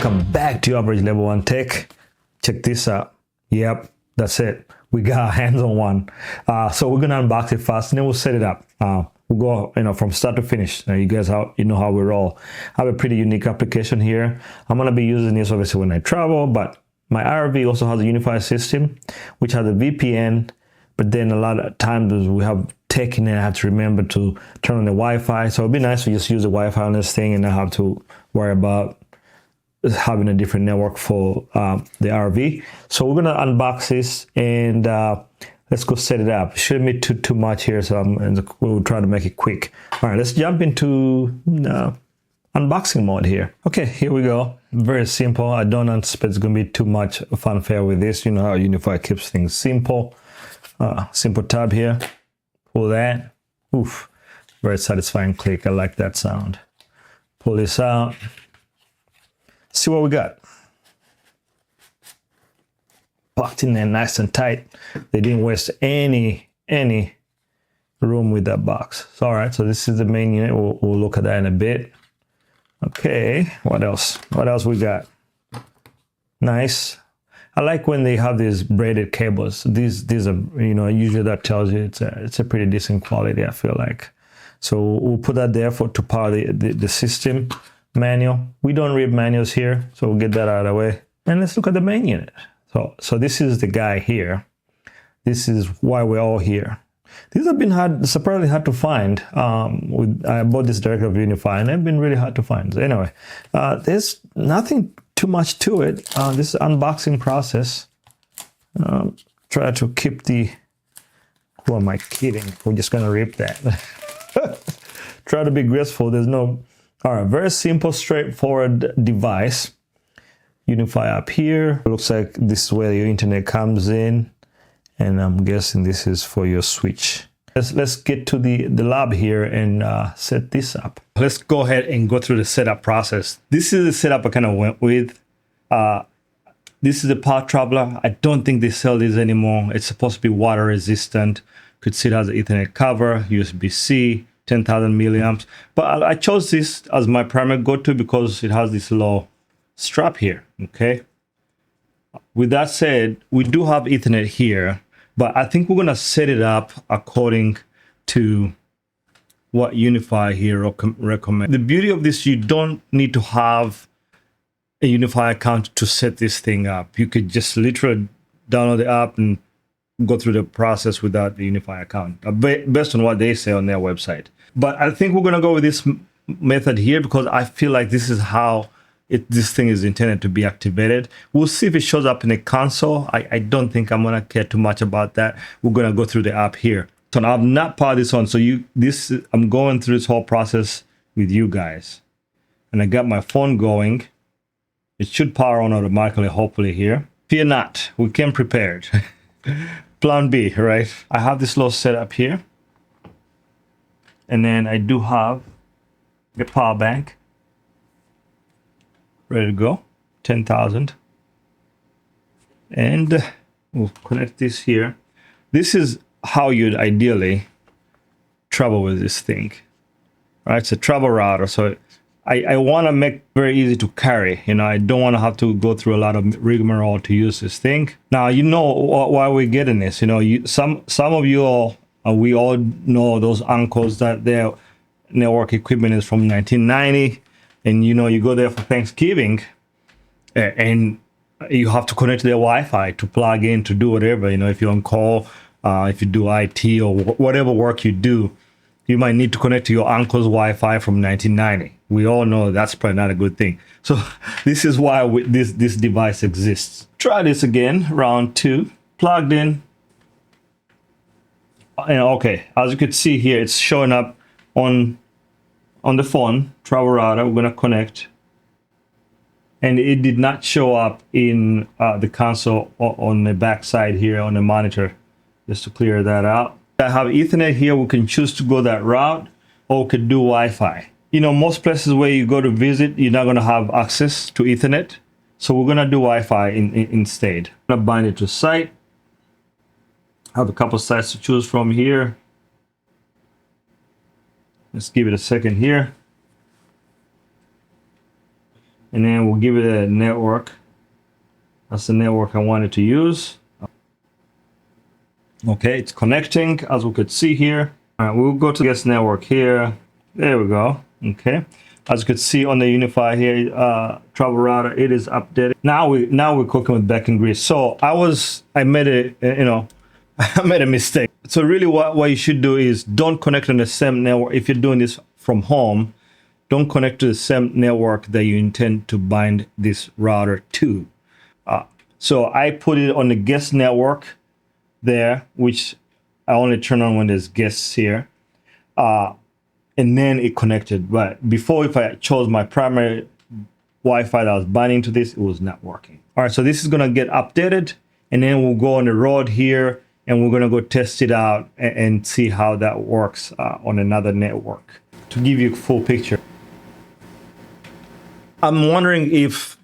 Welcome back to Average Level 1 Tech. Check this out. Yep, that's it. We got our hands on one. So we're gonna unbox it fast and then we'll set it up. We'll go, from start to finish. You guys, you know how we roll. I have a pretty unique application here. I'm gonna be using this obviously when I travel, but my RV also has a UniFi system, which has a VPN. But then a lot of times we have tech and I have to remember to turn on the Wi-Fi. So it'd be nice to just use the Wi-Fi on this thing and not have to worry about having a different network for the RV. So we're gonna unbox this and let's go set it up. Shouldn't be too much here, so we'll try to make it quick. All right, let's jump into unboxing mode here. Okay, here we go. Very simple. I don't anticipate it's gonna be too much fanfare with this. You know how UniFi keeps things simple. Simple tab here. Pull that. Oof, very satisfying click. I like that sound. Pull this out. See what we got. Packed in there nice and tight. They didn't waste any room with that box. So, all right, so this is the main unit. We'll look at that in a bit. Okay, what else? What else we got? Nice. I like when they have these braided cables. These are, usually that tells you it's a pretty decent quality, I feel like. So we'll put that there to power the system. Manual. We don't read manuals here, so we'll get that out of the way. And let's look at the main unit. So this is the guy here. This is why we're all here. These have been surprisingly hard to find. I bought this directly from UniFi, and they've been really hard to find. So anyway, there's nothing too much to it. This unboxing process. Try to keep the. Who am I kidding? We're just gonna rip that. Try to be graceful. There's no. All right, very simple, straightforward device. UniFi up here. Looks like this is where your internet comes in, and I'm guessing this is for your switch. Let's get to the lab here and set this up. Let's go ahead and go through the setup process. This is the setup I kind of went with. This is the Power Traveler. I don't think they sell these anymore. It's supposed to be water resistant. Could see it has an Ethernet cover, USB-C. 10,000 milliamps, but I chose this as my primary go-to because it has this low strap here. Okay, with that said, we do have Ethernet here, but I think we're gonna set it up according to what UniFi here recommend. The beauty of this, you don't need to have a UniFi account to set this thing up. You could just literally download the app and go through the process without the UniFi account, based on what they say on their website. But I think we're gonna go with this method here because I feel like this is how this thing is intended to be activated. We'll see if it shows up in the console. I don't think I'm gonna care too much about that. We're gonna go through the app here. So now I've not powered this on. So I'm going through this whole process with you guys, and I got my phone going. It should power on automatically, hopefully here. Fear not, we came prepared. Plan B, right? I have this little setup here. And then I do have the power bank ready to go, 10,000. And we'll connect this here. This is how you'd ideally travel with this thing, right? It's a travel router. So I want to make very easy to carry. I don't want to have to go through a lot of rigmarole to use this thing. Now, why we're getting this. Some of you all, we all know those uncles that their network equipment is from 1990, and you go there for Thanksgiving, and you have to connect to their Wi-Fi to plug in to do whatever. If you're on call, if you do IT or whatever work you do, you might need to connect to your uncle's Wi-Fi from 1990. We all know that's probably not a good thing. So this is why this device exists. Try this again, round 2, plugged in. And okay, as you can see here, it's showing up on the phone, travel router. We're gonna connect. And it did not show up in the console on the back side here on the monitor, just to clear that out. I have Ethernet here. We can choose to go that route, or we could do Wi-Fi. Most places where you go to visit, you're not gonna have access to Ethernet. So we're gonna do Wi-Fi instead. I'm gonna bind it to site. I have a couple sites to choose from here. Let's give it a second here. and then we'll give it a network. That's the network I wanted to use. Okay, it's connecting, as we could see here. All right, we'll go to guest network here. There we go. Okay, as you could see on the UniFi here, travel router, it is updated. Now we're cooking with backing grease. So I made a I made a mistake. So really, what you should do is don't connect on the same network. If you're doing this from home, don't connect to the same network that you intend to bind this router to. So I put it on the guest network there, which I only turn on when there's guests here, and then it connected. But before, if I chose my primary Wi-Fi that was binding to this, it was not working. All right, so this is gonna get updated, and then we'll go on the road here, and we're gonna go test it out and see how that works on another network to give you a full picture. I'm wondering if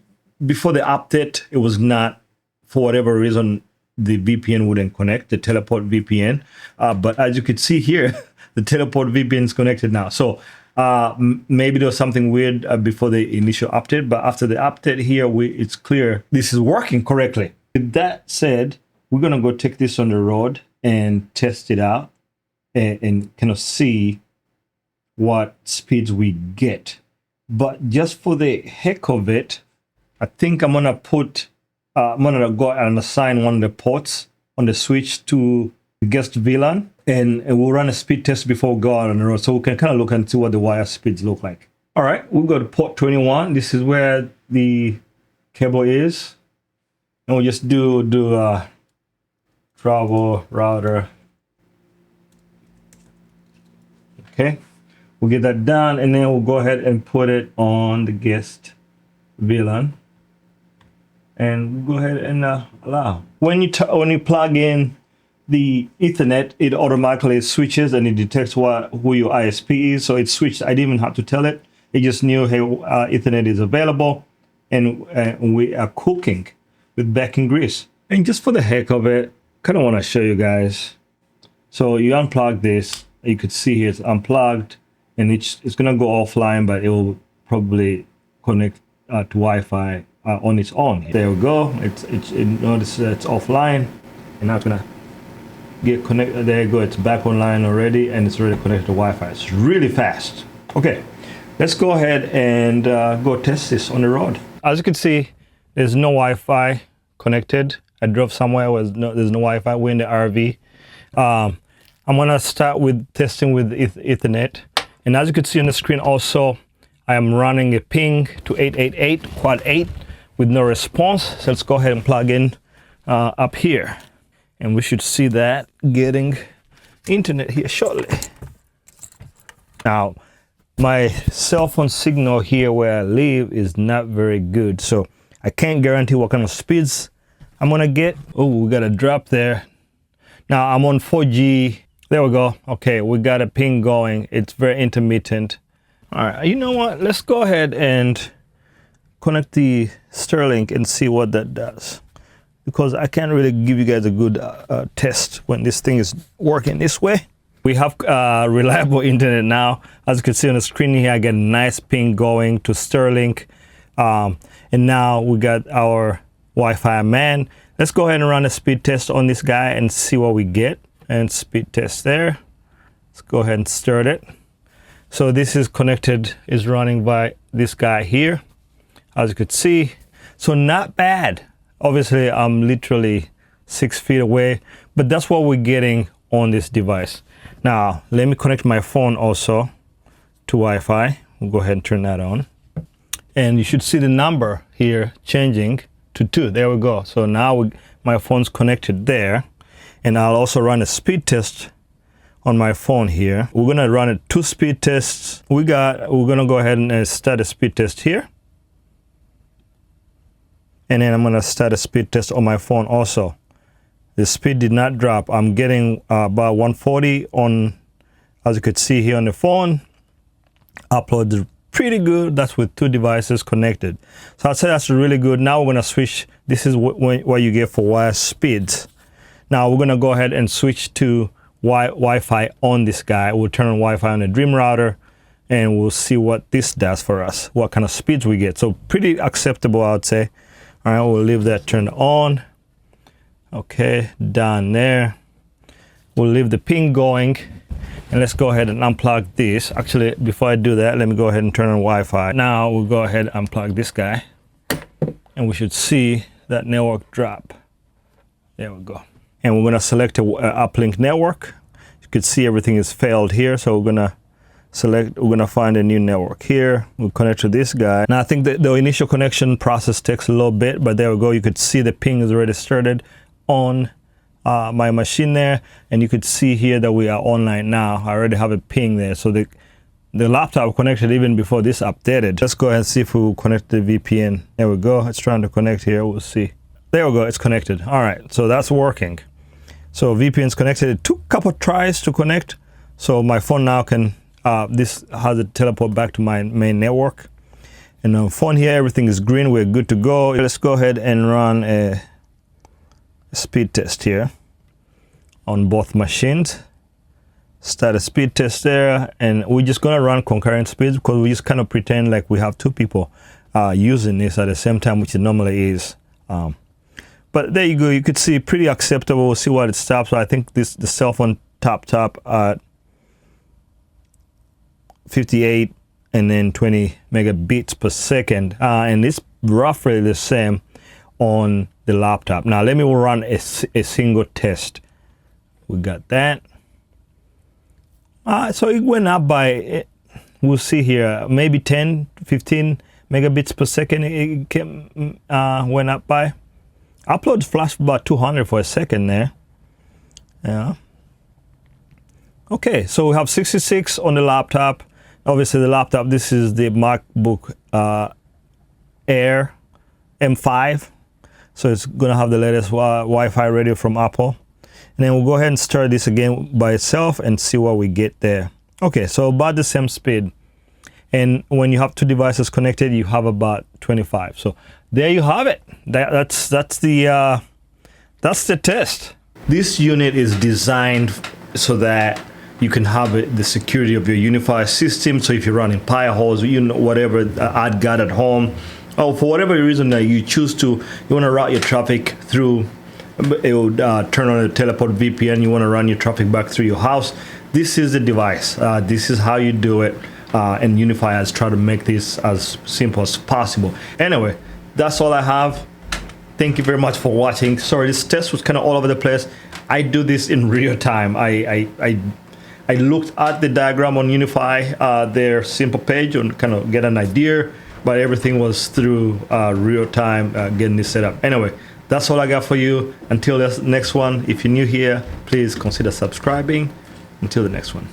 before the update, it was not, for whatever reason, the VPN wouldn't connect, the teleport VPN. But as you can see here, the teleport VPN is connected now. So maybe there was something weird before the initial update, but after the update here, it's clear this is working correctly. With that said, we're gonna go take this on the road and test it out and kind of see what speeds we get. But just for the heck of it, I think I'm gonna go and assign one of the ports on the switch to the guest VLAN, and we'll run a speed test before we go out on the road, so we can kind of look and see what the wire speeds look like. All right, we'll go to port 21. This is where the cable is, and we'll just do travel router. Okay, we'll get that done, and then we'll go ahead and put it on the guest VLAN. And we'll go ahead and allow. When you plug in the Ethernet, it automatically switches and it detects who your ISP is. So it switched. I didn't even have to tell it. It just knew, hey, Ethernet is available, and we are cooking with backing grease. And just for the heck of it, kind of want to show you guys. So you unplug this. You could see here it's unplugged, and it's gonna go offline, but it will probably connect to Wi-Fi on its own. There we go. It notices that it's offline, and now it's gonna get connected. There you go. It's back online already, and it's already connected to Wi-Fi. It's really fast. Okay, let's go ahead and go test this on the road. As you can see, there's no Wi-Fi connected. I drove somewhere where there's no Wi-Fi. We're in the RV. I'm gonna start with testing with Ethernet, and as you can see on the screen, also I am running a ping to 888 quad 8 with no response. So let's go ahead and plug in up here, and we should see that getting internet here shortly. Now, my cell phone signal here where I live is not very good, so I can't guarantee what kind of speeds I'm gonna get. Oh, we got a drop there. Now I'm on 4G. There we go. Okay, we got a ping going. It's very intermittent. All right, you know what? Let's go ahead and connect the Starlink and see what that does, because I can't really give you guys a good test when this thing is working this way. We have reliable internet now. As you can see on the screen here, I get a nice ping going to Starlink. And now we got our Wi-Fi man. Let's go ahead and run a speed test on this guy and see what we get. And speed test there. Let's go ahead and start it. So this is connected, is running by this guy here, as you could see. So not bad. Obviously, I'm literally 6 feet away, but that's what we're getting on this device. Now, let me connect my phone also to Wi-Fi. We'll go ahead and turn that on. And you should see the number here changing to 2. There we go. So now my phone's connected there. And I'll also run a speed test on my phone here. We're gonna run 2 speed tests. We're gonna go ahead and start a speed test here. And then I'm gonna start a speed test on my phone also. The speed did not drop. I'm getting about 140 on, as you could see here on the phone. Upload is pretty good. That's with 2 devices connected. So I'd say that's really good. Now we're gonna switch. This is what you get for wire speeds. Now we're gonna go ahead and switch to Wi-Fi on this guy. We'll turn on Wi-Fi on the Dream router, and we'll see what this does for us, what kind of speeds we get. So pretty acceptable, I would say. All right, we'll leave that turned on. Okay, done there. We'll leave the ping going, and let's go ahead and unplug this. Actually, before I do that, let me go ahead and turn on Wi-Fi. Now we'll go ahead and unplug this guy, and we should see that network drop. There we go. And we're gonna select a uplink network. You could see everything is failed here, so we're gonna find a new network here. We'll connect to this guy. Now I think that the initial connection process takes a little bit, but there we go. You could see the ping is already started on my machine there, and you could see here that we are online now. I already have a ping there, so the laptop connected even before this updated. Let's go ahead and see if we will connect the VPN. There we go. It's trying to connect here. We'll see. There we go. It's connected. All right, so that's working. So VPN's connected. It took a couple tries to connect, so my phone now can this has a teleport back to my main network. And on phone here, everything is green. We're good to go. Let's go ahead and run a speed test here on both machines. Start a speed test there, and we're just gonna run concurrent speeds because we just kind of pretend like we have two people using this at the same time, which it normally is. But there you go. You could see pretty acceptable. We'll see what it stops. So I think the cell phone top at 58 and then 20 megabits per second, and it's roughly the same on the laptop. Now let me run a single test. We got that. So it went up by, we'll see here, maybe 10, 15 megabits per second it came, went up by. Upload flashed about 200 for a second there. Yeah. Okay, so we have 66 on the laptop. Obviously the laptop, this is the MacBook Air M5. So it's gonna have the latest Wi-Fi radio from Apple. And then we'll go ahead and start this again by itself and see what we get there. Okay, so about the same speed. And when you have two devices connected, you have about 25. So there you have it. That's the test. This unit is designed so that you can have the security of your UniFi system. So if you're running firewalls, whatever ad guard at home, or for whatever reason that you choose to, you want to route your traffic through, it will turn on a teleport VPN. You want to run your traffic back through your house. This is the device. This is how you do it. And UniFi has tried to make this as simple as possible. Anyway, that's all I have. Thank you very much for watching. Sorry, this test was kind of all over the place. I do this in real time. I looked at the diagram on UniFi, their simple page, and kind of get an idea, but everything was through real time getting this set up. Anyway, that's all I got for you. Until the next one, if you're new here, please consider subscribing. Until the next one.